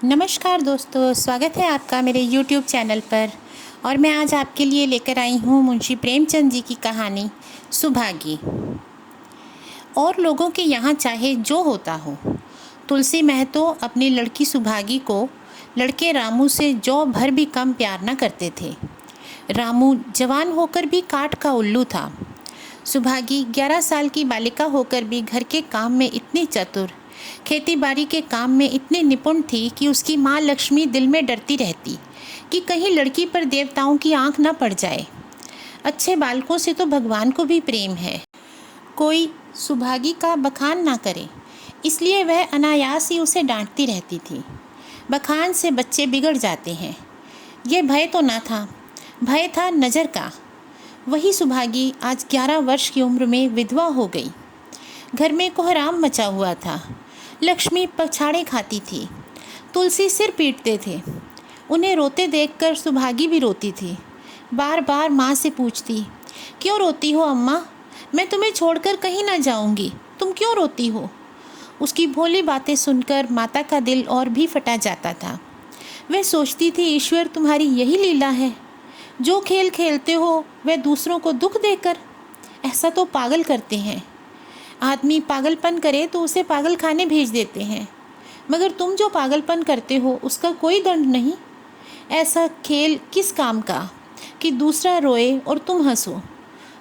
नमस्कार दोस्तों, स्वागत है आपका मेरे YouTube चैनल पर। और मैं आज आपके लिए लेकर आई हूँ मुंशी प्रेमचंद जी की कहानी सुभागी। और लोगों के यहाँ चाहे जो होता हो, तुलसी महतो अपनी लड़की सुभागी को लड़के रामू से जौ भर भी कम प्यार न करते थे। रामू जवान होकर भी काठ का उल्लू था। सुभागी 11 साल की बालिका होकर भी घर के काम में इतनी चतुर, खेती बाड़ी के काम में इतनी निपुण थी कि उसकी माँ लक्ष्मी दिल में डरती रहती कि कहीं लड़की पर देवताओं की आंख न पड़ जाए। अच्छे बालकों से तो भगवान को भी प्रेम है, कोई सुभागी का बखान ना करे, इसलिए वह अनायास ही उसे डांटती रहती थी। बखान से बच्चे बिगड़ जाते हैं। ये भय तो ना था, भय था नज़र का। वही सुभागी आज 11 वर्ष की उम्र में विधवा हो गई। घर में कोहराम मचा हुआ था। लक्ष्मी पछाड़े खाती थी, तुलसी सिर पीटते थे। उन्हें रोते देखकर सुभागी भी रोती थी। बार बार माँ से पूछती, क्यों रोती हो अम्मा? मैं तुम्हें छोड़कर कहीं ना जाऊंगी, तुम क्यों रोती हो? उसकी भोली बातें सुनकर माता का दिल और भी फटा जाता था। वह सोचती थी, ईश्वर तुम्हारी यही लीला है, जो खेल खेलते हो वह दूसरों को दुख देकर। ऐसा तो पागल करते हैं। आदमी पागलपन करे तो उसे पागल खाने भेज देते हैं, मगर तुम जो पागलपन करते हो उसका कोई दंड नहीं। ऐसा खेल किस काम का कि दूसरा रोए और तुम हंसो।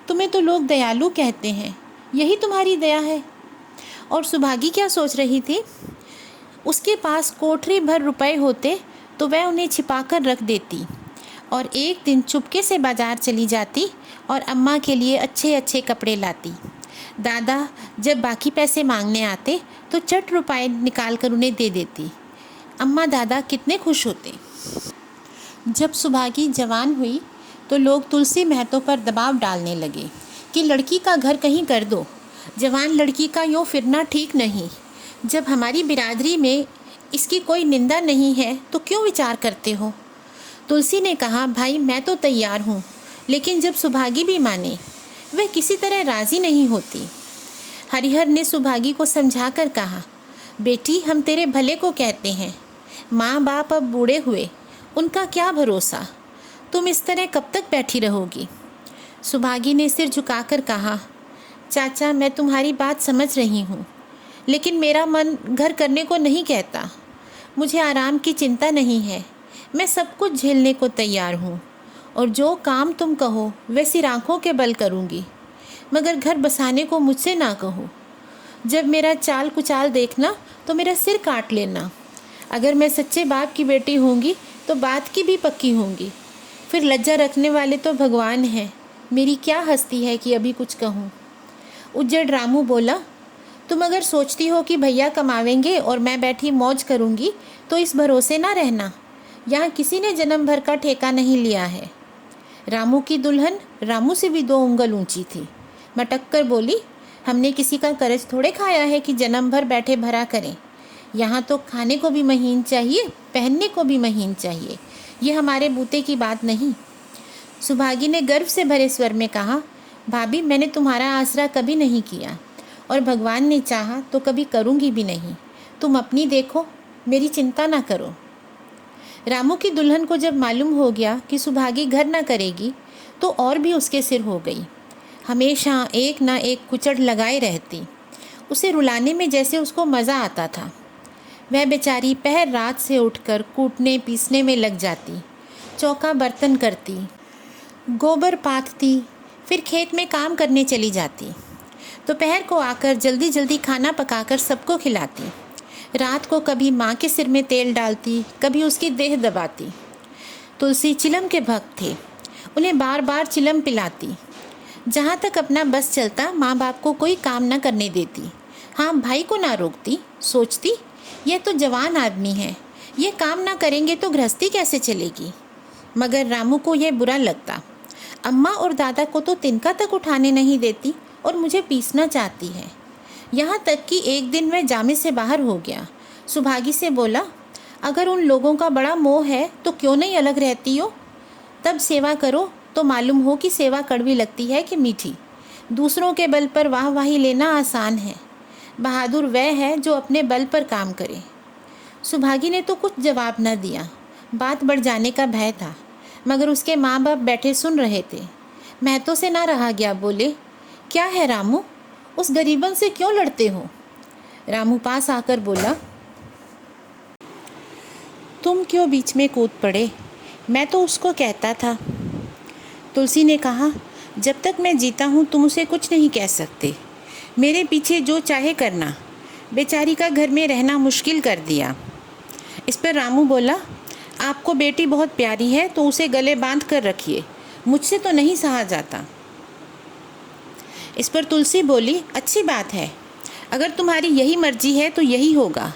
तुम्हें तो लोग दयालु कहते हैं, यही तुम्हारी दया है। और सुभागी क्या सोच रही थी? उसके पास कोठरी भर रुपए होते तो वह उन्हें छिपाकर रख देती और एक दिन चुपके से बाजार चली जाती और अम्मा के लिए अच्छे अच्छे कपड़े लाती। दादा जब बाकी पैसे मांगने आते तो चट रुपए निकाल कर उन्हें दे देती। अम्मा दादा कितने खुश होते। जब सुभागी जवान हुई तो लोग तुलसी महतो पर दबाव डालने लगे कि लड़की का घर कहीं कर दो, जवान लड़की का यूँ फिरना ठीक नहीं। जब हमारी बिरादरी में इसकी कोई निंदा नहीं है तो क्यों विचार करते हो? तुलसी ने कहा, भाई मैं तो तैयार हूँ, लेकिन जब सुभागी भी माने, वह किसी तरह राज़ी नहीं होती। हरिहर ने सुभागी को समझाकर कहा, बेटी हम तेरे भले को कहते हैं, माँ बाप अब बूढ़े हुए, उनका क्या भरोसा, तुम इस तरह कब तक बैठी रहोगी? सुभागी ने सिर झुकाकर कहा, चाचा मैं तुम्हारी बात समझ रही हूँ, लेकिन मेरा मन घर करने को नहीं कहता। मुझे आराम की चिंता नहीं है, मैं सब कुछ झेलने को तैयार हूँ और जो काम तुम कहो वह सिर आँखों के बल करूँगी, मगर घर बसाने को मुझसे ना कहो। जब मेरा चाल कुचाल देखना तो मेरा सिर काट लेना। अगर मैं सच्चे बाप की बेटी होंगी तो बात की भी पक्की होंगी। फिर लज्जा रखने वाले तो भगवान हैं, मेरी क्या हस्ती है कि अभी कुछ कहूँ। उज्जड़ रामू बोला, तुम अगर सोचती हो कि भैया कमावेंगे और मैं बैठी मौज करूँगी तो इस भरोसे ना रहना, यहाँ किसी ने जन्म भर का ठेका नहीं लिया है। रामू की दुल्हन रामू से भी 2 उंगल ऊंची थी। मटक कर बोली, हमने किसी का कर्ज थोड़े खाया है कि जन्म भर बैठे भरा करें। यहाँ तो खाने को भी महीन चाहिए, पहनने को भी महीन चाहिए। ये हमारे बूते की बात नहीं। सुभागी ने गर्व से भरे स्वर में कहा, भाभी मैंने तुम्हारा आसरा कभी नहीं किया और भगवान ने चाहा तो कभी करूँगी भी नहीं। तुम अपनी देखो, मेरी चिंता ना करो। रामू की दुल्हन को जब मालूम हो गया कि सुभागी घर न करेगी तो और भी उसके सिर हो गई। हमेशा एक ना एक कुचड़ लगाए रहती। उसे रुलाने में जैसे उसको मज़ा आता था। वह बेचारी पहर रात से उठकर कूटने पीसने में लग जाती, चौका बर्तन करती, गोबर पाथती, फिर खेत में काम करने चली जाती। दोपहर को आकर जल्दी जल्दी खाना पकाकर सबको खिलाती। रात को कभी माँ के सिर में तेल डालती, कभी उसकी देह दबाती। तुलसी चिलम के भक्त थे, उन्हें बार बार चिलम पिलाती। जहाँ तक अपना बस चलता माँ बाप को कोई काम न करने देती। हाँ, भाई को ना रोकती। सोचती यह तो जवान आदमी है, ये काम ना करेंगे तो गृहस्थी कैसे चलेगी। मगर रामू को यह बुरा लगता। अम्मा और दादा को तो तिनका तक उठाने नहीं देती और मुझे पीसना चाहती है। यहाँ तक कि एक दिन वह जामे से बाहर हो गया। सुभागी से बोला, अगर उन लोगों का बड़ा मोह है तो क्यों नहीं अलग रहती हो? तब सेवा करो तो मालूम हो कि सेवा कड़वी लगती है कि मीठी। दूसरों के बल पर वाहवाही लेना आसान है, बहादुर वह है जो अपने बल पर काम करे। सुभागी ने तो कुछ जवाब न दिया। बात बढ़ जाने का भय था, मगर उसके माँ बाप बैठे सुन रहे थे। महतो से ना रहा गया, बोले, क्या है रामू, उस गरीबन से क्यों लड़ते हो? रामू पास आकर बोला, तुम क्यों बीच में कूद पड़े? मैं तो उसको कहता था। तुलसी ने कहा, जब तक मैं जीता हूँ तुम उसे कुछ नहीं कह सकते। मेरे पीछे जो चाहे करना। बेचारी का घर में रहना मुश्किल कर दिया। इस पर रामू बोला, आपको बेटी बहुत प्यारी है तो उसे गले बांध कर रखिए, मुझसे तो नहीं सहा जाता। इस पर तुलसी बोली, अच्छी बात है, अगर तुम्हारी यही मर्जी है तो यही होगा।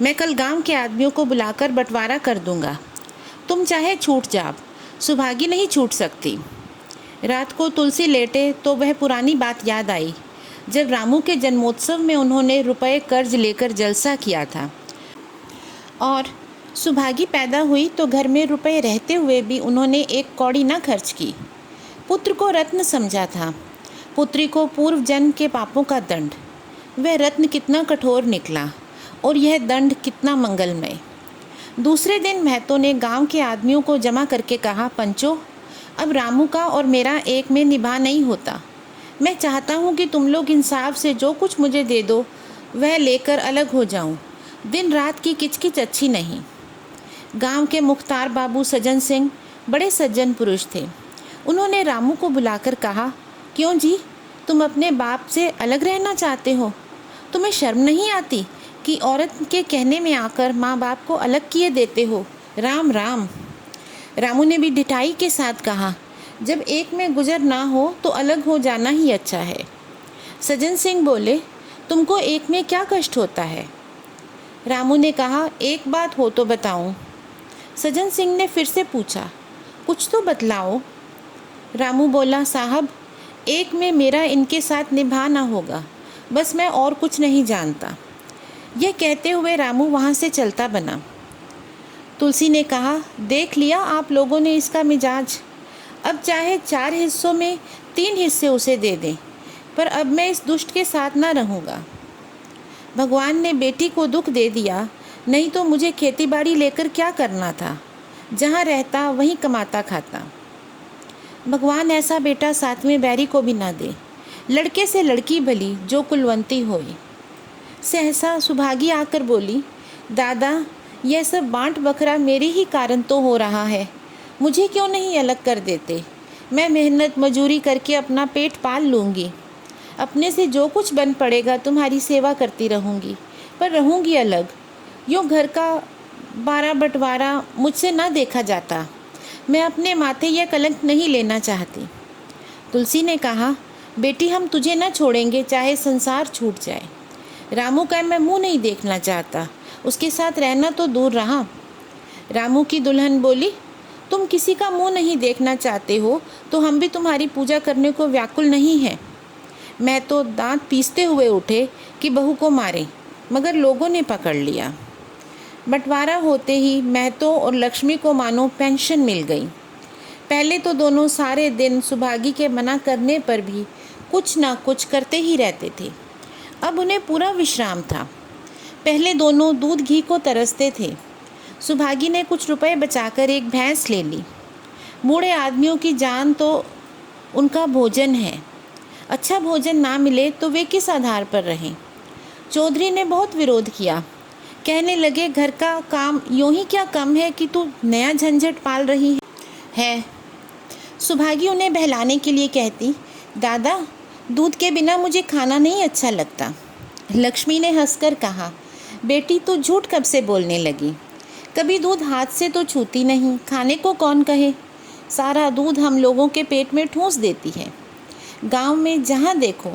मैं कल गांव के आदमियों को बुलाकर बंटवारा कर दूंगा। तुम चाहे छूट जाओ, सुभागी नहीं छूट सकती। रात को तुलसी लेटे तो वह पुरानी बात याद आई, जब रामू के जन्मोत्सव में उन्होंने रुपए कर्ज लेकर जलसा किया था और सुभागी पैदा हुई तो घर में रुपए रहते हुए भी उन्होंने एक कौड़ी न खर्च की। पुत्र को रत्न समझा था, पुत्री को पूर्व जन्म के पापों का दंड। वह रत्न कितना कठोर निकला और यह दंड कितना मंगलमय। दूसरे दिन महतो ने गांव के आदमियों को जमा करके कहा, पंचो, अब रामू का और मेरा एक में निभा नहीं होता। मैं चाहता हूँ कि तुम लोग इंसाफ से जो कुछ मुझे दे दो वह लेकर अलग हो जाऊँ। दिन रात की किचकिच अच्छी नहीं। गांव के मुख्तार बाबू सज्जन सिंह बड़े सज्जन पुरुष थे। उन्होंने रामू को बुलाकर कहा, क्यों जी, तुम अपने बाप से अलग रहना चाहते हो? तुम्हें शर्म नहीं आती कि औरत के कहने में आकर माँ बाप को अलग किए देते हो? राम राम। रामू ने भी ढिठाई के साथ कहा, जब एक में गुजर ना हो तो अलग हो जाना ही अच्छा है। सज्जन सिंह बोले, तुमको एक में क्या कष्ट होता है? रामू ने कहा, एक बात हो तो बताऊं। सज्जन सिंह ने फिर से पूछा, कुछ तो बतलाओ। रामू बोला, साहब, एक में मेरा इनके साथ निभाना होगा, बस मैं और कुछ नहीं जानता। यह कहते हुए रामू वहाँ से चलता बना। तुलसी ने कहा, देख लिया आप लोगों ने इसका मिजाज। अब चाहे 4 हिस्सों में 3 हिस्से उसे दे दें, पर अब मैं इस दुष्ट के साथ ना रहूँगा। भगवान ने बेटी को दुख दे दिया, नहीं तो मुझे खेती बाड़ी लेकर क्या करना था? जहाँ रहता वहीं कमाता खाता। भगवान ऐसा बेटा 7वें बैरी को भी ना दे। लड़के से लड़की भली, जो कुलवंती होए। सहसा सुभागी आकर बोली, दादा, यह सब बांट बखरा मेरे ही कारण तो हो रहा है। मुझे क्यों नहीं अलग कर देते? मैं मेहनत मजूरी करके अपना पेट पाल लूँगी। अपने से जो कुछ बन पड़ेगा तुम्हारी सेवा करती रहूँगी, पर रहूँगी अलग। यूँ घर का 12 बंटवारा मुझसे ना देखा जाता। मैं अपने माथे यह कलंक नहीं लेना चाहती। तुलसी ने कहा, बेटी, हम तुझे न छोड़ेंगे चाहे संसार छूट जाए। रामू का मैं मुंह नहीं देखना चाहता, उसके साथ रहना तो दूर रहा। रामू की दुल्हन बोली, तुम किसी का मुंह नहीं देखना चाहते हो तो हम भी तुम्हारी पूजा करने को व्याकुल नहीं हैं। मैं तो दांत पीसते हुए उठे कि बहू को मारे, मगर लोगों ने पकड़ लिया। बंटवारा होते ही महतो और लक्ष्मी को मानो पेंशन मिल गई। पहले तो दोनों सारे दिन सुभागी के मना करने पर भी कुछ ना कुछ करते ही रहते थे। अब उन्हें पूरा विश्राम था। पहले दोनों दूध घी को तरसते थे। सुभागी ने कुछ रुपए बचाकर एक भैंस ले ली। बूढ़े आदमियों की जान तो उनका भोजन है। अच्छा भोजन ना मिले तो वे किस आधार पर रहें? चौधरी ने बहुत विरोध किया। कहने लगे, घर का काम यूँ ही क्या कम है कि तू नया झंझट पाल रही है। सुभागी उन्हें बहलाने के लिए कहती, दादा, दूध के बिना मुझे खाना नहीं अच्छा लगता। लक्ष्मी ने हंसकर कहा, बेटी, तू झूठ कब से बोलने लगी? कभी दूध हाथ से तो छूती नहीं, खाने को कौन कहे? सारा दूध हम लोगों के पेट में ठूंस देती है। गांव में जहाँ देखो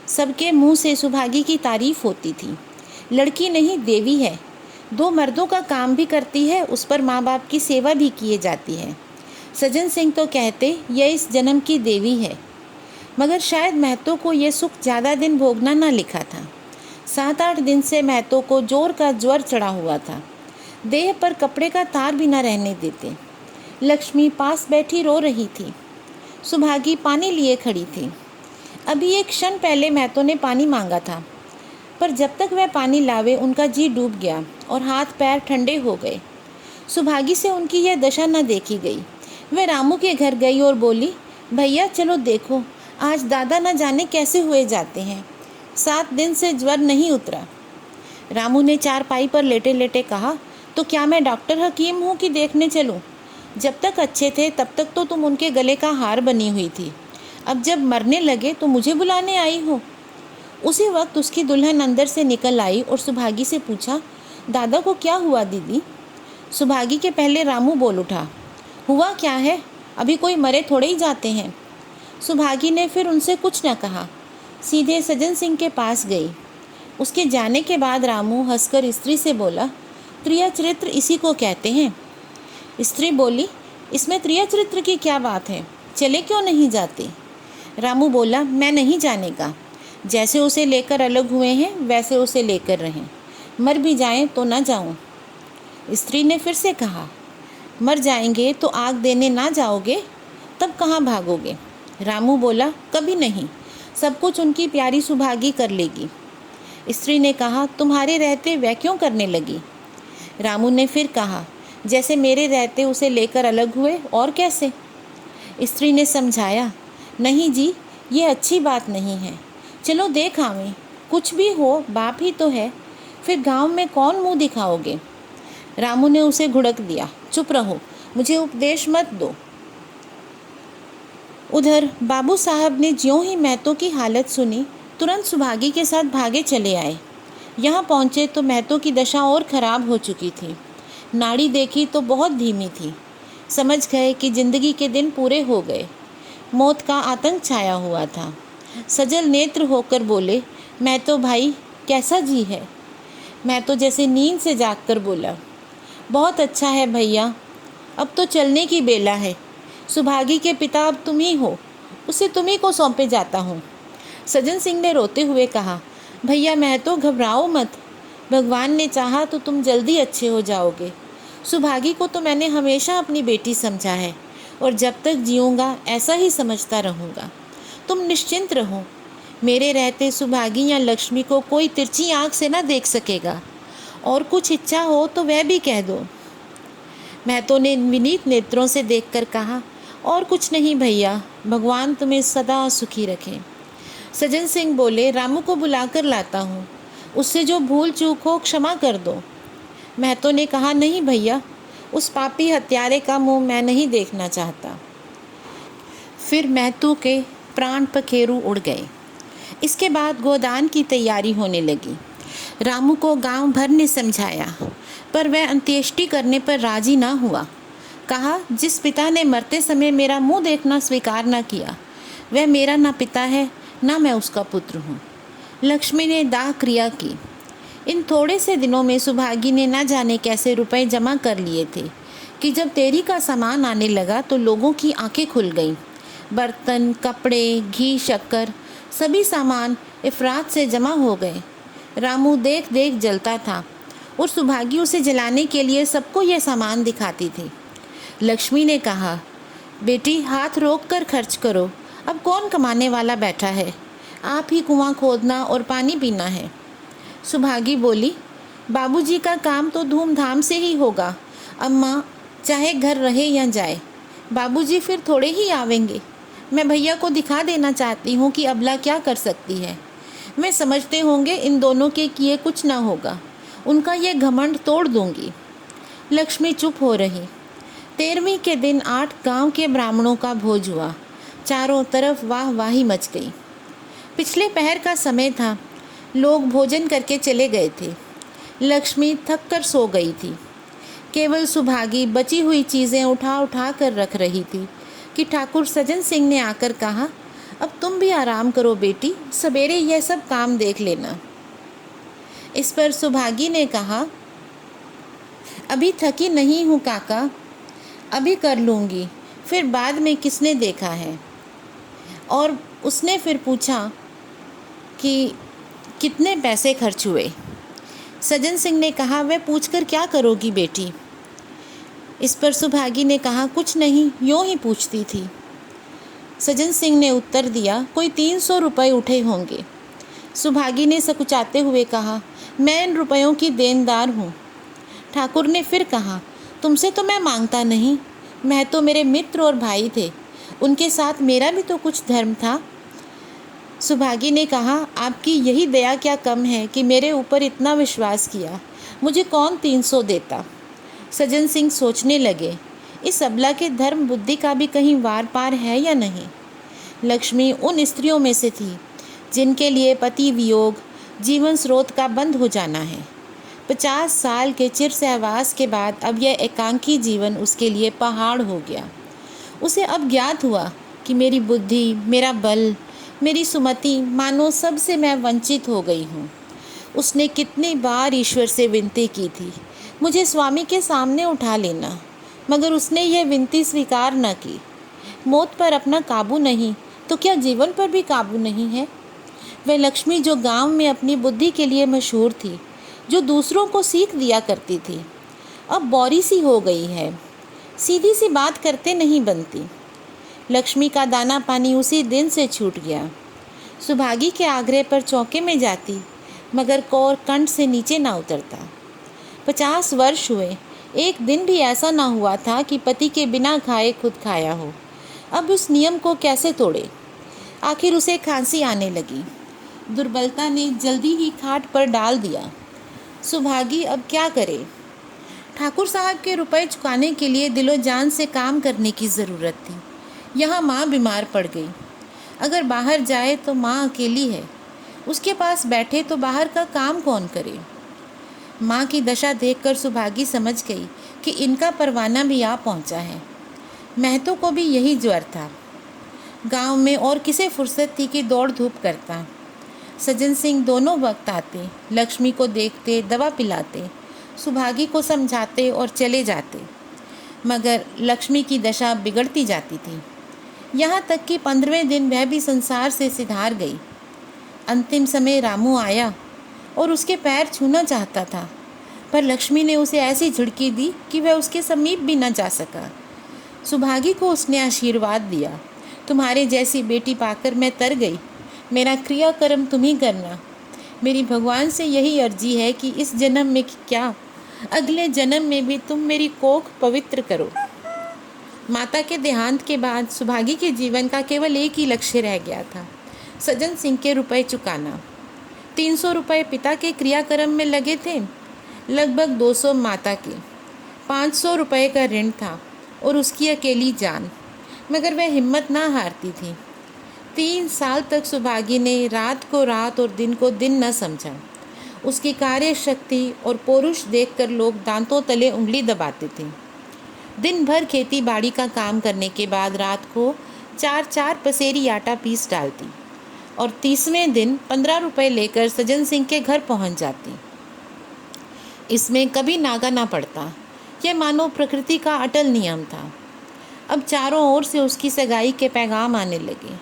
सबके मुंह से सुभागी की तारीफ होती थी। लड़की नहीं, देवी है। 2 मर्दों का काम भी करती है, उस पर माँ बाप की सेवा भी किए जाती है। सज्जन सिंह तो कहते यह इस जन्म की देवी है, मगर शायद महतो को यह सुख ज़्यादा दिन भोगना ना लिखा था। 7-8 दिन से महतो को जोर का ज्वर चढ़ा हुआ था। देह पर कपड़े का तार भी न रहने देते। लक्ष्मी पास बैठी रो रही थी। सुभागी पानी लिए खड़ी थी। अभी एक क्षण पहले महतो ने पानी मांगा था, पर जब तक वह पानी लावे उनका जी डूब गया और हाथ पैर ठंडे हो गए। सुभागी से उनकी यह दशा न देखी गई। वह रामू के घर गई और बोली, भैया चलो देखो, आज दादा न जाने कैसे हुए जाते हैं, 7 दिन से ज्वर नहीं उतरा। रामू ने चारपाई पर लेटे लेटे कहा, तो क्या मैं डॉक्टर हकीम हूँ कि देखने चलूँ? जब तक अच्छे थे तब तक तो तुम उनके गले का हार बनी हुई थी, अब जब मरने लगे तो मुझे बुलाने आई हो। उसी वक्त उसकी दुल्हन अंदर से निकल आई और सुभागी से पूछा, दादा को क्या हुआ दीदी? सुभागी के पहले रामू बोल उठा, हुआ क्या है, अभी कोई मरे थोड़े ही जाते हैं। सुभागी ने फिर उनसे कुछ न कहा, सीधे सज्जन सिंह के पास गई। उसके जाने के बाद रामू हंसकर स्त्री से बोला, त्रिया चरित्र इसी को कहते हैं। स्त्री बोली, इसमें त्रिया चरित्र की क्या बात है, चले क्यों नहीं जाते? रामू बोला, मैं नहीं जाने का, जैसे उसे लेकर अलग हुए हैं वैसे उसे लेकर रहें, मर भी जाएं तो ना जाऊं। स्त्री ने फिर से कहा, मर जाएंगे तो आग देने ना जाओगे, तब कहाँ भागोगे? रामू बोला, कभी नहीं, सब कुछ उनकी प्यारी सुभागी कर लेगी। स्त्री ने कहा, तुम्हारे रहते वह क्यों करने लगी? रामू ने फिर कहा, जैसे मेरे रहते उसे लेकर अलग हुए, और कैसे? स्त्री ने समझाया, नहीं जी, ये अच्छी बात नहीं है, चलो देख आवें, कुछ भी हो बाप ही तो है, फिर गांव में कौन मुंह दिखाओगे? रामू ने उसे घुड़क दिया, चुप रहो, मुझे उपदेश मत दो। उधर बाबू साहब ने ज्यों ही महतो की हालत सुनी, तुरंत सुभागी के साथ भागे चले आए। यहाँ पहुँचे तो महतो की दशा और खराब हो चुकी थी। नाड़ी देखी तो बहुत धीमी थी। समझ गए कि जिंदगी के दिन पूरे हो गए। मौत का आतंक छाया हुआ था। सजल नेत्र होकर बोले, महतो भाई कैसा जी है? महतो जैसे नींद से जागकर बोला, बहुत अच्छा है भैया, अब तो चलने की बेला है। सुभागी के पिता अब तुम ही हो, उसे तुम्ही को सौंपे जाता हूँ। सज्जन सिंह ने रोते हुए कहा, भैया महतो घबराओ मत, भगवान ने चाहा तो तुम जल्दी अच्छे हो जाओगे। सुभागी को तो मैंने हमेशा अपनी बेटी समझा है और जब तक जीऊँगा ऐसा ही समझता रहूँगा। तुम निश्चिंत रहो, मेरे रहते सुभागी या लक्ष्मी को कोई तिरछी आँख से ना देख सकेगा, और कुछ इच्छा हो तो वह भी कह दो। महतो ने विनीत नेत्रों से देखकर कहा, और कुछ नहीं भैया, भगवान तुम्हें सदा सुखी रखे। सज्जन सिंह बोले, रामू को बुलाकर लाता हूँ, उससे जो भूल चूक हो क्षमा कर दो। महतो ने कहा, नहीं भैया, उस पापी हत्यारे का मुंह मैं नहीं देखना चाहता। फिर महतो के प्राण पखेरु उड़ गए। इसके बाद गोदान की तैयारी होने लगी। रामू को गांव भर ने समझाया, पर वह अंत्येष्टि करने पर राजी ना हुआ। कहा, जिस पिता ने मरते समय मेरा मुंह देखना स्वीकार न किया, वह मेरा ना पिता है ना मैं उसका पुत्र हूँ। लक्ष्मी ने दाह क्रिया की। इन थोड़े से दिनों में सुभागी ने ना जाने कैसे रुपए जमा कर लिए थे कि जब तेरी का सामान आने लगा तो लोगों की आंखें खुल गईं। बर्तन, कपड़े, घी, शक्कर, सभी सामान इफरात से जमा हो गए। रामू देख देख जलता था और सुभागी उसे जलाने के लिए सबको यह सामान दिखाती थी। लक्ष्मी ने कहा, बेटी हाथ रोक कर खर्च करो, अब कौन कमाने वाला बैठा है, आप ही कुआं खोदना और पानी पीना है। सुभागी बोली, बाबूजी का काम तो धूमधाम से ही होगा अम्मा, चाहे घर रहे या जाए, बाबूजी फिर थोड़े ही आवेंगे। मैं भैया को दिखा देना चाहती हूँ कि अबला क्या कर सकती है। मैं समझते होंगे इन दोनों के किए कुछ ना होगा, उनका ये घमंड तोड़ दूंगी। लक्ष्मी चुप हो रही। 13वीं के दिन 8 गांव के ब्राह्मणों का भोज हुआ। चारों तरफ वाह वाही मच गई। पिछले पहर का समय था, लोग भोजन करके चले गए थे। लक्ष्मी थक कर सो गई थी। केवल सुभागी बची हुई चीज़ें उठा उठा कर रख रही थी कि ठाकुर सज्जन सिंह ने आकर कहा, अब तुम भी आराम करो बेटी, सवेरे यह सब काम देख लेना। इस पर सुभागी ने कहा, अभी थकी नहीं हूँ काका, अभी कर लूँगी, फिर बाद में किसने देखा है। और उसने फिर पूछा कि कितने पैसे खर्च हुए। सज्जन सिंह ने कहा, वह पूछकर क्या करोगी बेटी। इस पर सुभागी ने कहा, कुछ नहीं, यूँ ही पूछती थी। सज्जन सिंह ने उत्तर दिया, कोई 300 रुपये उठे होंगे। सुभागी ने सकुचाते हुए कहा, मैं इन रुपयों की देनदार हूँ, ठाकुर ने फिर कहा, तुमसे तो मैं मांगता नहीं, मैं तो मेरे मित्र और भाई थे, उनके साथ मेरा भी तो कुछ धर्म था। सुभागी ने कहा, आपकी यही दया क्या कम है कि मेरे ऊपर इतना विश्वास किया, मुझे कौन 300 देता। सज्जन सिंह सोचने लगे, इस अबला के धर्म बुद्धि का भी कहीं वार पार है या नहीं। लक्ष्मी उन स्त्रियों में से थी जिनके लिए पति वियोग जीवन स्रोत का बंद हो जाना है। 50 साल के चिर सहवास के बाद अब यह एकांकी जीवन उसके लिए पहाड़ हो गया। उसे अब ज्ञात हुआ कि मेरी बुद्धि, मेरा बल, मेरी सुमति, मानो सबसे मैं वंचित हो गई हूँ। उसने कितनी बार ईश्वर से विनती की थी, मुझे स्वामी के सामने उठा लेना, मगर उसने यह विनती स्वीकार न की। मौत पर अपना काबू नहीं तो क्या जीवन पर भी काबू नहीं है। वह लक्ष्मी जो गांव में अपनी बुद्धि के लिए मशहूर थी, जो दूसरों को सीख दिया करती थी, अब बौरी सी हो गई है, सीधी सी बात करते नहीं बनती। लक्ष्मी का दाना पानी उसी दिन से छूट गया। सुभागी के आग्रह पर चौके में जाती, मगर कौर कंठ से नीचे ना उतरता। 50 वर्ष हुए, एक दिन भी ऐसा ना हुआ था कि पति के बिना खाए खुद खाया हो। अब उस नियम को कैसे तोड़े। आखिर उसे खांसी आने लगी। दुर्बलता ने जल्दी ही खाट पर डाल दिया। सुभागी अब क्या करे। ठाकुर साहब के रुपए चुकाने के लिए दिलो जान से काम करने की ज़रूरत थी। यहाँ माँ बीमार पड़ गई। अगर बाहर जाए तो माँ अकेली है, उसके पास बैठे तो बाहर का काम कौन करे। माँ की दशा देखकर सुभागी समझ गई कि इनका परवाना भी आ पहुँचा है। महतो को भी यही ज्वर था। गांव में और किसे फुर्सत थी कि दौड़ धूप करता। सज्जन सिंह दोनों वक्त आते, लक्ष्मी को देखते, दवा पिलाते, सुभागी को समझाते और चले जाते, मगर लक्ष्मी की दशा बिगड़ती जाती थी। यहाँ तक कि 15वें दिन वह भी संसार से सिधार गई। अंतिम समय रामू आया और उसके पैर छूना चाहता था, पर लक्ष्मी ने उसे ऐसी झिड़की दी कि वह उसके समीप भी न जा सका। सुभागी को उसने आशीर्वाद दिया, तुम्हारे जैसी बेटी पाकर मैं तर गई, मेरा क्रियाकर्म तुम ही करना। मेरी भगवान से यही अर्जी है कि इस जन्म में क्या, अगले जन्म में भी तुम मेरी कोख पवित्र करो। माता के देहांत के बाद सुभागी के जीवन का केवल एक ही लक्ष्य रह गया था, सज्जन सिंह के रुपए चुकाना। 300 रुपये पिता के क्रियाकर्म में लगे थे, लगभग 200 माता के, 500 रुपये का ऋण था और उसकी अकेली जान, मगर वह हिम्मत ना हारती थी। 3 साल तक सुभागी ने रात को रात और दिन को दिन न समझा। उसकी कार्य शक्ति और पौरुष देखकर लोग दांतों तले उंगली दबाते थे। दिन भर खेती बाड़ी का काम करने के बाद रात को 4-4 पसेरी आटा पीस डालती और 30वें दिन 15 रुपये लेकर सज्जन सिंह के घर पहुंच जाती। इसमें कभी नागा ना पड़ता। यह मानो प्रकृति का अटल नियम था। अब चारों ओर से उसकी सगाई के पैगाम आने लगे।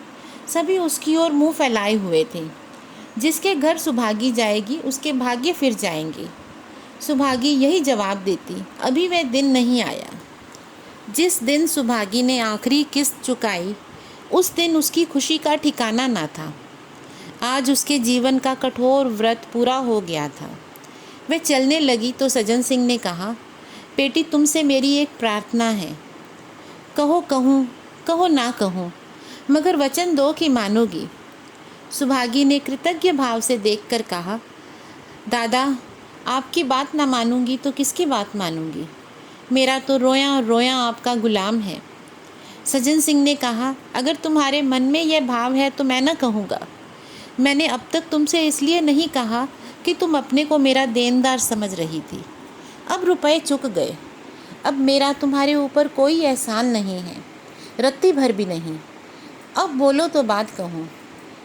सभी उसकी ओर मुंह फैलाए हुए थे। जिसके घर सुभागी जाएगी उसके भाग्य फिर जाएंगे। सुभागी यही जवाब देती, अभी वह दिन नहीं आया। जिस दिन सुभागी ने आखिरी किस्त चुकाई, उस दिन उसकी खुशी का ठिकाना ना था। आज उसके जीवन का कठोर व्रत पूरा हो गया था। वह चलने लगी तो सज्जन सिंह ने कहा, बेटी तुमसे मेरी एक प्रार्थना है। कहो कहूँ, कहो ना कहूँ, मगर वचन दो कि मानोगी। सुभागी ने कृतज्ञ भाव से देखकर कहा, दादा आपकी बात ना मानूंगी तो किसकी बात मानूंगी। मेरा तो रोया रोया आपका गुलाम है। सज्जन सिंह ने कहा, अगर तुम्हारे मन में यह भाव है तो मैं न कहूँगा। मैंने अब तक तुमसे इसलिए नहीं कहा कि तुम अपने को मेरा देनदार समझ रही थी। अब रुपए चुक गए। अब मेरा तुम्हारे ऊपर कोई एहसान नहीं है, रत्ती भर भी नहीं। अब बोलो तो बात कहूँ।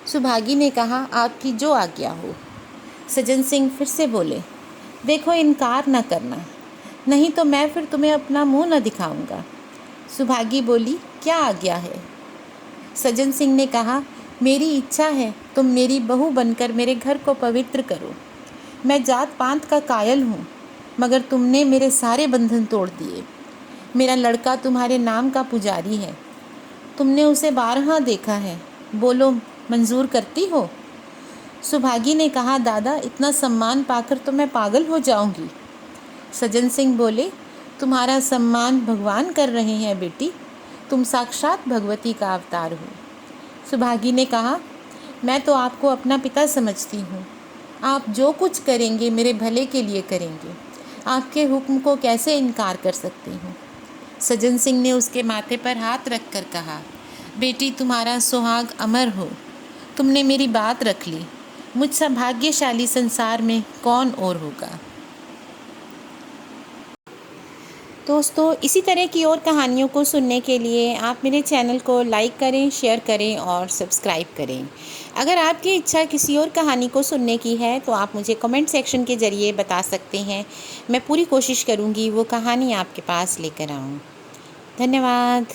सुभागी ने कहा, आपकी जो आज्ञा हो। सज्जन सिंह फिर से बोले, देखो इनकार न करना, नहीं तो मैं फिर तुम्हें अपना मुंह न दिखाऊंगा। सुभागी बोली, क्या आज्ञा है। सज्जन सिंह ने कहा, मेरी इच्छा है तुम मेरी बहू बनकर मेरे घर को पवित्र करो। मैं जात पात का कायल हूँ, मगर तुमने मेरे सारे बंधन तोड़ दिए। मेरा लड़का तुम्हारे नाम का पुजारी है, तुमने उसे 12 देखा है, बोलो मंजूर करती हो। सुभागी ने कहा, दादा इतना सम्मान पाकर तो मैं पागल हो जाऊंगी। सज्जन सिंह बोले, तुम्हारा सम्मान भगवान कर रहे हैं बेटी, तुम साक्षात भगवती का अवतार हो। सुभागी ने कहा, मैं तो आपको अपना पिता समझती हूँ। आप जो कुछ करेंगे मेरे भले के लिए करेंगे। आपके हुक्म को कैसे इनकार कर सकती हूँ। सज्जन सिंह ने उसके माथे पर हाथ रख कर कहा, बेटी तुम्हारा सुहाग अमर हो। तुमने मेरी बात रख ली। मुझसे भाग्यशाली संसार में कौन और होगा। दोस्तों, इसी तरह की और कहानियों को सुनने के लिए आप मेरे चैनल को लाइक करें, शेयर करें और सब्सक्राइब करें। अगर आपकी इच्छा किसी और कहानी को सुनने की है तो आप मुझे कमेंट सेक्शन के ज़रिए बता सकते हैं। मैं पूरी कोशिश करूँगी वो कहानी आपके पास लेकर आऊँ। धन्यवाद।